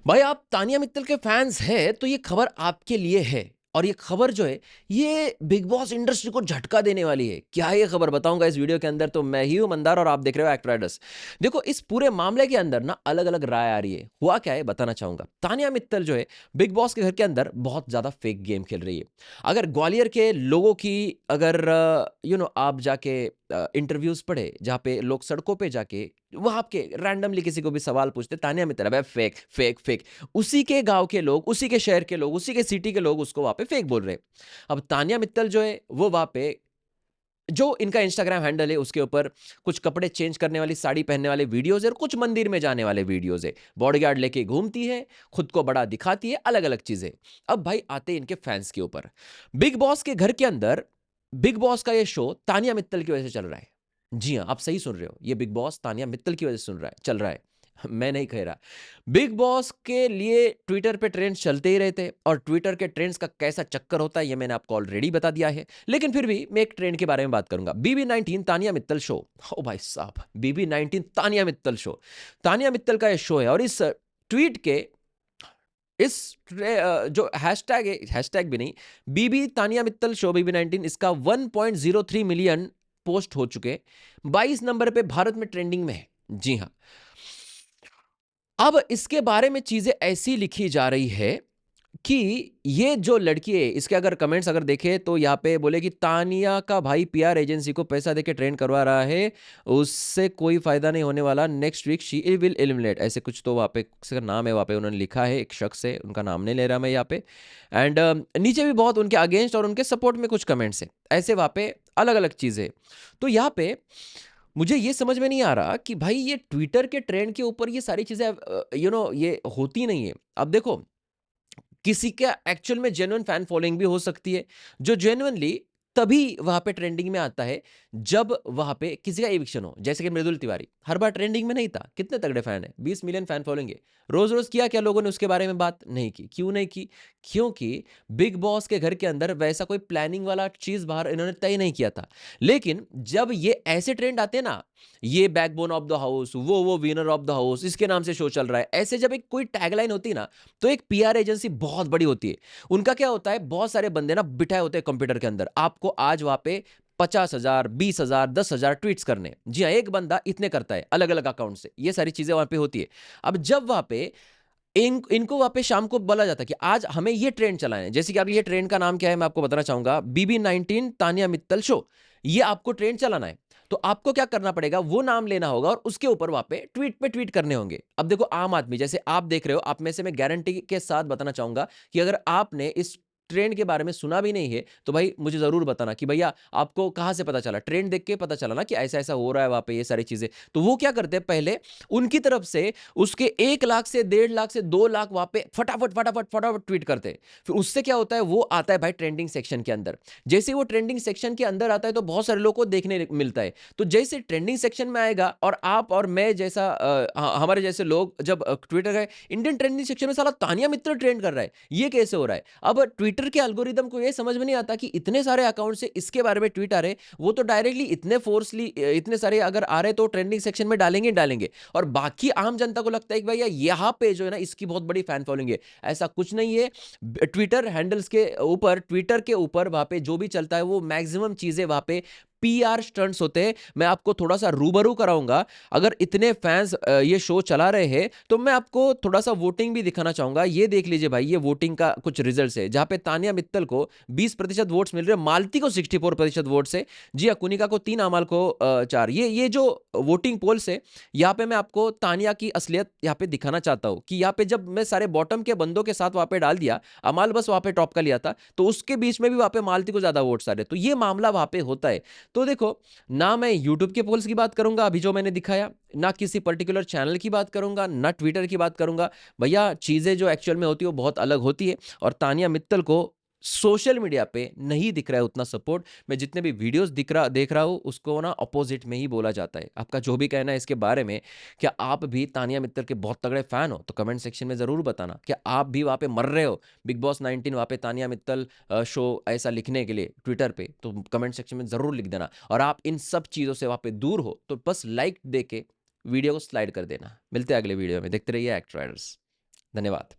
भाई आप तानिया मित्तल के फैंस हैं तो ये खबर आपके लिए है। और ये खबर जो है ये बिग बॉस इंडस्ट्री को झटका देने वाली है। क्या है ये खबर बताऊंगा इस वीडियो के अंदर। तो मैं ही हूं मंदार और आप देख रहे हो एक्ट राइडर्स। देखो इस पूरे मामले के अंदर ना अलग अलग राय आ रही है। हुआ क्या है बताना चाहूंगा। तानिया मित्तल जो है बिग बॉस के घर के अंदर बहुत ज्यादा फेक गेम खेल रही है। अगर ग्वालियर के लोगों की अगर आप जाके इंटरव्यूज पढ़े जहाँ पे लोग सड़कों पे जाके वहां के रैंडमली किसी को भी सवाल पूछते तानिया मित्तल है फेक फेक फेक। उसी के गांव के लोग उसी के शहर के लोग उसी के सिटी के लोग उसको वहां पे फेक बोल रहे हैं। अब तानिया मित्तल जो है वो वहां पे जो इनका इंस्टाग्राम हैंडल है उसके ऊपर कुछ कपड़े चेंज करने वाली साड़ी पहनने वाले वीडियोज है और कुछ मंदिर में जाने वाले वीडियोज है। बॉडीगार्ड लेके घूमती है, खुद को बड़ा दिखाती है, अलग अलग चीजें। अब भाई आते हैं इनके फैंस के ऊपर। बिग बॉस के घर के अंदर बिग बॉस का ये शो तानिया मित्तल की वजह से चल रहा है। जी हाँ, आप सही सुन रहे हो, ये बिग बॉस तानिया मित्तल की वजह से सुन रहा है चल रहा है। मैं नहीं कह रहा। बिग बॉस के लिए ट्विटर पे ट्रेंड्स चलते ही रहते हैं और ट्विटर के ट्रेंड्स का कैसा चक्कर होता है ये मैंने आपको ऑलरेडी बता दिया है। लेकिन फिर भी मैं एक ट्रेंड के बारे में बात करूंगा। BB19 Tania Mittal show. ओ भाई साहब, BB19 तानिया मित्तल शो। तानिया मित्तल का ये शो है और इस ट्वीट के जो हैशटैग है, हैशटैग भी नहीं, बीबी तानिया मित्तल शो BB19, इसका 1.03 मिलियन पोस्ट हो चुके, 22 नंबर पे भारत में ट्रेंडिंग में है। जी हाँ। अब इसके बारे में चीजें ऐसी लिखी जा रही है कि ये जो लड़की है इसके अगर कमेंट्स अगर देखें तो यहाँ पे बोले कि तानिया का भाई PR एजेंसी को पैसा देके ट्रेंड करवा रहा है, उससे कोई फायदा नहीं होने वाला, next week she will eliminate, ऐसे कुछ तो वहाँ पे किसी का नाम है, वहाँ पे उन्होंने लिखा है, एक शख्स है, उनका नाम नहीं ले रहा मैं यहाँ पे। एंड नीचे भी बहुत उनके अगेंस्ट और उनके सपोर्ट में कुछ कमेंट्स है, ऐसे वहाँ पे अलग अलग चीजें। तो यहाँ पे मुझे ये समझ में नहीं आ रहा कि भाई ये ट्विटर के ट्रेंड के ऊपर ये सारी चीजें ये होती नहीं है। अब देखो किसी का एक्चुअल में जेन्युइन फैन फॉलोइंग भी हो सकती है जो जेन्युइनली तभी वहां पे ट्रेंडिंग में आता है जब वहां पे किसी का एविक्शन हो। जैसे कि मृदुल तिवारी हर बार ट्रेंडिंग में नहीं था, कितने तगड़े फैन है, 20 मिलियन फैन फॉलोइंग है। रोज रोज किया क्या लोगों ने उसके बारे में बात नहीं की, क्यों नहीं की? क्योंकि बिग बॉस के घर के अंदर वैसा कोई प्लानिंग वाला चीज बाहर इन्होंने तय नहीं किया था। लेकिन जब ये ऐसे ट्रेंड आते हैं ना, ये बैकबोन ऑफ द हाउस, वो विनर ऑफ द हाउस, इसके नाम से शो चल रहा है, ऐसे जब एक कोई टैगलाइन होती है ना, तो एक PR एजेंसी बहुत बड़ी होती है। उनका क्या होता है, बहुत सारे बंदे ना बिठाए होते हैं कंप्यूटर के अंदर, आपको आज वहां पे 50,000 20,000 10,000 ट्वीट्स करने। जी हाँ, एक बंदा इतने करता है अलग अलग अकाउंट से, ये सारी चीजें वहां पे होती है। अब जब वहां पे इनको वहां पे शाम को बोला जाता है कि आज हमें ये ट्रेंड चलाना है, जैसे कि अब ये ट्रेंड का नाम क्या है मैं आपको बताना चाहूंगा, BB19 तानिया मित्तल शो, ये आपको ट्रेंड चलाना है। तो आपको क्या करना पड़ेगा, वो नाम लेना होगा और उसके ऊपर वहां पे ट्वीट करने होंगे। अब देखो आम आदमी जैसे आप देख रहे हो, आप में से मैं गारंटी के साथ बताना चाहूंगा कि अगर आपने इस ट्रेंड के बारे में सुना भी नहीं है तो भाई मुझे जरूर बताना कि भैया आपको कहां से पता चला, ट्रेंड देख के पता चला ना कि ऐसा ऐसा हो रहा है वहां पे ये सारी चीजें। तो वो क्या करते हैं, पहले उनकी तरफ से उसके 1 लाख से 1.5 लाख से 2 लाख वहां पे फटाफट फटाफट फटाफट ट्वीट करते हैं। फिर उससे क्या होता है, वो आता है भाई ट्रेंडिंग सेक्शन के अंदर। जैसे वो ट्रेंडिंग सेक्शन के अंदर आता है तो बहुत सारे लोगों को देखने मिलता है। तो जैसे ट्रेंडिंग सेक्शन में आएगा और आप और मैं जैसा हमारे जैसे लोग जब ट्विटर का इंडियन ट्रेंडिंग सेक्शन में साला तानिया मित्तल ट्रेंड कर रहा है, ये कैसे हो रहा है? अब ट्विटर के एल्गोरिदम को ये समझ में नहीं आता कि इतने सारे अकाउंट से इसके बारे में ट्वीट आ रहे, वो तो डायरेक्टली इतने फोर्सली इतने सारे अगर आ रहे तो ट्रेंडिंग सेक्शन में डालेंगे डालेंगे। और बाकी आम जनता को लगता है कि भैया यहाँ पे जो है ना इसकी बहुत बड़ी फैन फॉलोइंग है। ऐसा कुछ नहीं है। ट्विटर हैंडल्स के ऊपर, ट्विटर के ऊपर वहां पे जो भी चलता है वो मैक्सिमम चीजें वहां पे PR स्टंट्स होते हैं। मैं आपको थोड़ा सा रूबरू कराऊंगा। अगर इतने फैंस ये शो चला रहे हैं तो मैं आपको थोड़ा सा वोटिंग भी दिखाना चाहूंगा। ये देख लीजिए भाई, ये वोटिंग का कुछ रिजल्ट्स है जहां पे तानिया मित्तल को 20% वोट्स मिल रहे हैं, मालती को 64% वोट्स है। जी हाँ, कुनिका को 3, अमाल को 4। ये जो वोटिंग पोल्स है, यहाँ पे मैं आपको तानिया की असलियत यहाँ पे दिखाना चाहता हूँ कि यहाँ पे जब मैं सारे बॉटम के बंदों के साथ वहां पे डाल दिया, अमाल बस वहां पे टॉप का लिया था, तो उसके बीच में भी वहां पे मालती को ज्यादा वोट्स आ रहे, तो ये मामला वहां पे होता है। तो देखो, ना मैं यूट्यूब के पोल्स की बात करूंगा अभी जो मैंने दिखाया, ना किसी पर्टिकुलर चैनल की बात करूंगा, ना ट्विटर की बात करूंगा। भैया चीजें जो एक्चुअल में होती है वो बहुत अलग होती है। और तानिया मित्तल को सोशल मीडिया पे नहीं दिख रहा है उतना सपोर्ट। मैं जितने भी वीडियोस देख रहा हूं उसको ना अपोजिट में ही बोला जाता है। आपका जो भी कहना है इसके बारे में, क्या आप भी तानिया मित्तल के बहुत तगड़े फैन हो तो कमेंट सेक्शन में जरूर बताना। क्या आप भी वहां पे मर रहे हो BigBoss 19 वहां पे तानिया मित्तल शो ऐसा लिखने के लिए ट्विटर पे, तो कमेंट सेक्शन में जरूर लिख देना। और आप इन सब चीजों से वहां पे दूर हो तो बस लाइक दे के वीडियो को स्लाइड कर देना। मिलते हैं अगले वीडियो में, देखते रहिए एक्ट राइडर्स। धन्यवाद।